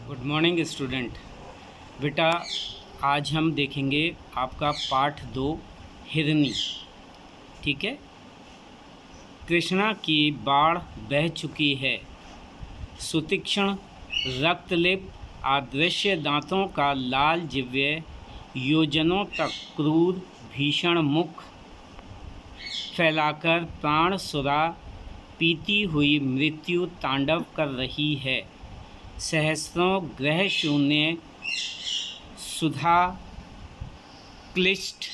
Good morning student. बेटा, आज हम देखेंगे आपका पाठ 2 हिरनी। ठीक है। कृष्णा की बाढ़ बह चुकी है। सुतीक्ष्ण रक्तलिप्त अदृश्य दांतों का लाल जिह्वा योजनों तक क्रूर भीषण मुख फैलाकर प्राण सुरा पीती हुई मृत्यु तांडव कर रही है। सहस्रों ग्रह शून्य सुधा क्लिष्ट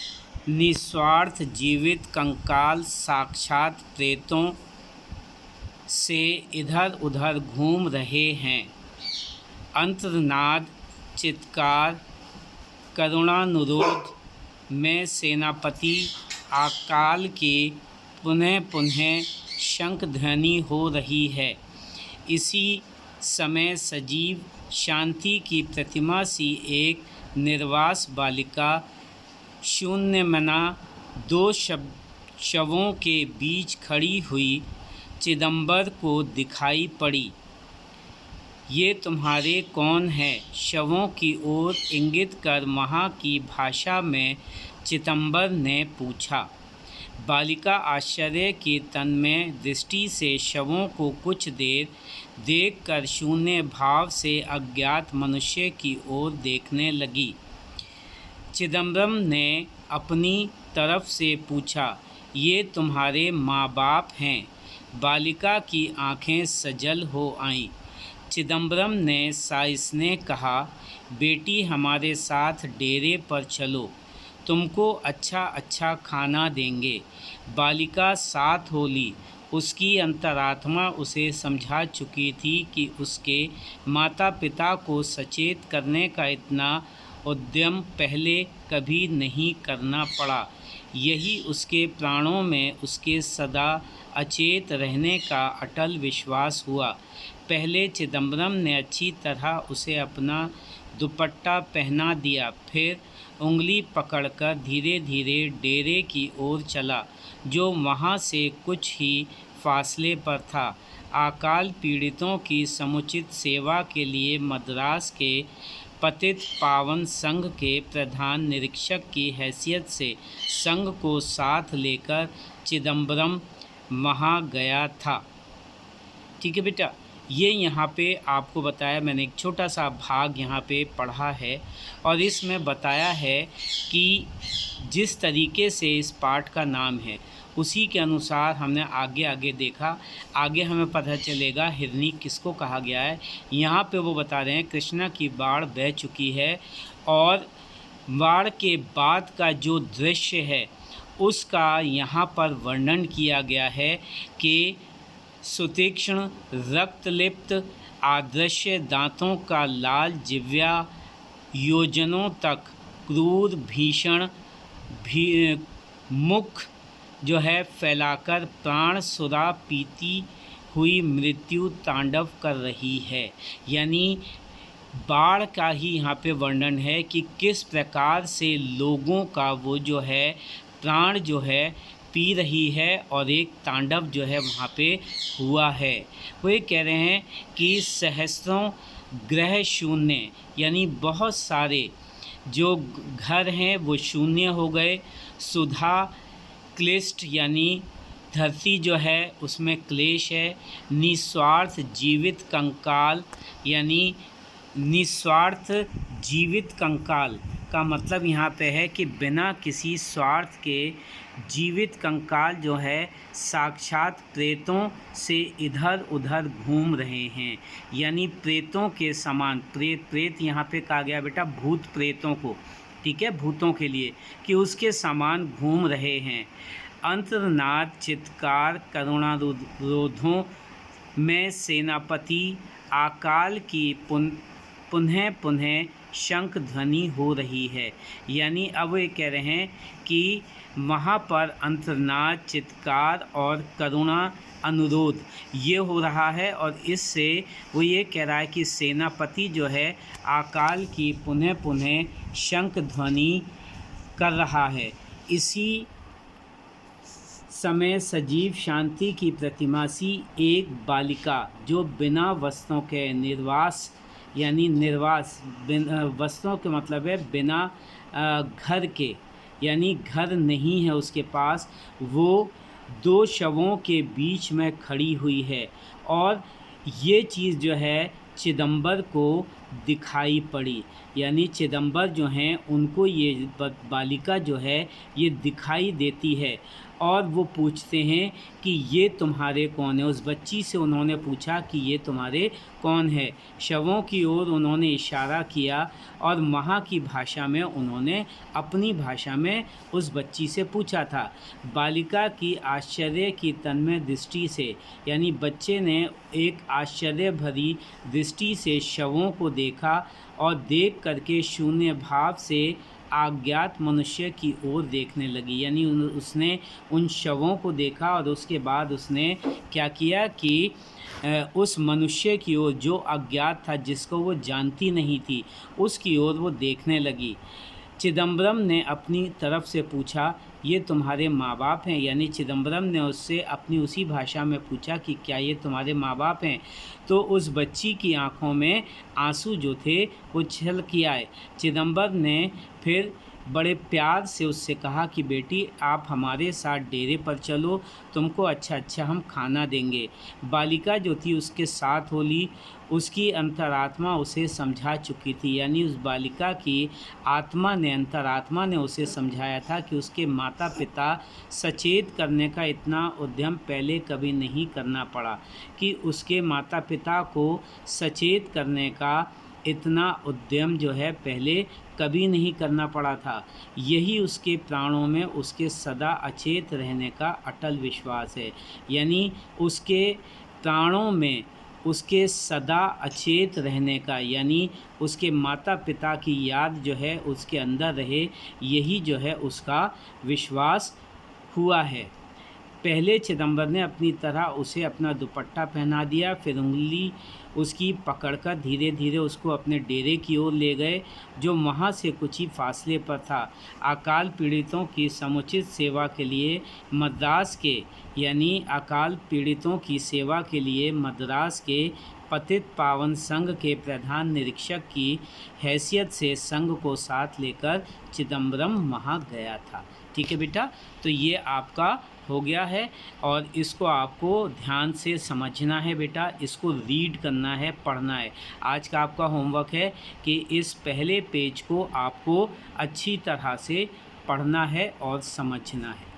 निस्वार्थ जीवित कंकाल साक्षात प्रेतों से इधर उधर घूम रहे हैं। अंतर्नाद चित्कार करुणानुरोध में सेनापति अकाल की पुनः पुनः शंखध्वनि हो रही है। इसी समय सजीव शांति की प्रतिमा सी एक निर्वास बालिका शून्यमना 2 शवों के बीच खड़ी हुई चिदंबर को दिखाई पड़ी। ये तुम्हारे कौन हैं? शवों की ओर इंगित कर वहाँ की भाषा में चिदंबर ने पूछा। बालिका आश्चर्य की तन्मय दृष्टि से शवों को कुछ देर देखकर शून्य भाव से अज्ञात मनुष्य की ओर देखने लगी। चिदंबरम ने अपनी तरफ से पूछा, ये तुम्हारे माँ बाप हैं? बालिका की आंखें सजल हो आईं। चिदंबरम ने साइस ने कहा, बेटी हमारे साथ डेरे पर चलो, तुमको अच्छा अच्छा खाना देंगे। बालिका साथ हो ली। उसकी अंतरात्मा उसे समझा चुकी थी कि उसके माता पिता को सचेत करने का इतना उद्यम पहले कभी नहीं करना पड़ा। यही उसके प्राणों में उसके सदा अचेत रहने का अटल विश्वास हुआ। पहले चिदंबरम ने अच्छी तरह उसे अपना दुपट्टा पहना दिया, फिर उंगली पकड़कर धीरे धीरे डेरे की ओर चला, जो वहाँ से कुछ ही फासले पर था। अकाल पीड़ितों की समुचित सेवा के लिए मद्रास के पतित पावन संघ के प्रधान निरीक्षक की हैसियत से संघ को साथ लेकर चिदंबरम वहाँ गया था। ठीक है बेटा, ये यहाँ पे आपको बताया, मैंने एक छोटा सा भाग यहाँ पे पढ़ा है और इसमें बताया है कि जिस तरीके से इस पाठ का नाम है उसी के अनुसार हमने आगे आगे देखा। आगे हमें पता चलेगा हिरनी किसको कहा गया है। यहाँ पे वो बता रहे हैं कृष्णा की बाढ़ बह चुकी है और बाढ़ के बाद का जो दृश्य है उसका यहाँ पर वर्णन किया गया है कि सुतीक्ष्ण रक्तलिप्त अदृश्य दांतों का लाल जिह्वा योजनों तक क्रूर भीषण मुख जो है फैलाकर प्राण सुरा पीती हुई मृत्यु तांडव कर रही है। यानी बाढ़ का ही यहाँ पे वर्णन है कि किस प्रकार से लोगों का वो जो है प्राण जो है पी रही है और एक तांडव जो है वहाँ पे हुआ है। वो ये कह रहे हैं कि सहस्रों ग्रह शून्य, यानी बहुत सारे जो घर हैं वो शून्य हो गए। सुधा क्लिष्ट, यानी धरती जो है उसमें क्लेश है। निस्वार्थ जीवित कंकाल, यानी निस्वार्थ जीवित कंकाल का मतलब यहाँ पे है कि बिना किसी स्वार्थ के जीवित कंकाल जो है साक्षात प्रेतों से इधर उधर घूम रहे हैं। यानी प्रेतों के समान, प्रेत यहाँ पे कहा गया बेटा भूत प्रेतों को, ठीक है, भूतों के लिए, कि उसके समान घूम रहे हैं। अंतर्नाद चित्कार करुणारोधों में सेनापति अकाल की पुनः पुनः शंख ध्वनि हो रही है। यानी अब ये कह रहे हैं कि वहाँ पर अंतर्नाद चित्कार और करुणा अनुरोध ये हो रहा है और इससे वो ये कह रहा है कि सेनापति जो है अकाल की पुनः पुनः शंख ध्वनि कर रहा है। इसी समय सजीव शांति की प्रतिमा सी एक बालिका जो बिना वस्त्रों के निर्वास यानी निर्वास, वस्त्रों के मतलब है बिना घर के, यानी घर नहीं है उसके पास, वो 2 शवों के बीच में खड़ी हुई है। और ये चीज़ जो है चिदंबर को दिखाई पड़ी, यानी चिदंबर जो हैं उनको ये बालिका जो है ये दिखाई देती है। और वो पूछते हैं कि ये तुम्हारे कौन है। उस बच्ची से उन्होंने पूछा कि ये तुम्हारे कौन है। शवों की ओर उन्होंने इशारा किया और वहाँ की भाषा में उन्होंने अपनी भाषा में उस बच्ची से पूछा था। बालिका की आश्चर्य की तन्मय दृष्टि से, यानी बच्चे ने एक आश्चर्य भरी दृष्टि से शवों को देखा और देख करके शून्य भाव से अज्ञात मनुष्य की ओर देखने लगी। यानी उसने उन शवों को देखा और उसके बाद उसने क्या किया कि उस मनुष्य की ओर जो अज्ञात था, जिसको वो जानती नहीं थी, उसकी ओर वो देखने लगी। चिदंबरम ने अपनी तरफ से पूछा, ये तुम्हारे माँ बाप हैं? यानी चिदंबरम ने उससे अपनी उसी भाषा में पूछा कि क्या ये तुम्हारे माँ बाप हैं? तो उस बच्ची की आंखों में आंसू जो थे वो छलक आए। चिदंबर ने फिर बड़े प्यार से उससे कहा कि बेटी आप हमारे साथ डेरे पर चलो, तुमको अच्छा हम खाना देंगे। बालिका जो थी उसके साथ होली, उसकी अंतरात्मा उसे समझा चुकी थी, यानी उस बालिका की अंतरात्मा ने उसे समझाया था कि उसके माता पिता सचेत करने का इतना उद्यम पहले कभी नहीं करना पड़ा, कि उसके माता पिता को सचेत करने का इतना उद्यम जो है पहले कभी नहीं करना पड़ा था। यही उसके प्राणों में उसके सदा अचेत रहने का अटल विश्वास है, यानी उसके प्राणों में उसके सदा अचेत रहने का, यानी उसके माता पिता की याद जो है उसके अंदर रहे, यही जो है उसका विश्वास हुआ है। पहले चिदंबर ने अपनी तरह उसे अपना दुपट्टा पहना दिया, फिर उंगली उसकी पकड़कर धीरे धीरे उसको अपने डेरे की ओर ले गए, जो वहाँ से कुछ ही फासले पर था। अकाल पीड़ितों की समुचित सेवा के लिए मद्रास के, यानी अकाल पीड़ितों की सेवा के लिए मद्रास के पतित पावन संघ के प्रधान निरीक्षक की हैसियत से संघ को साथ लेकर चिदंबरम वहाँ गया था। ठीक है बेटा, तो ये आपका हो गया है और इसको आपको ध्यान से समझना है बेटा, इसको रीड करना है, पढ़ना है। आज का आपका होमवर्क है कि इस पहले पेज को आपको अच्छी तरह से पढ़ना है और समझना है।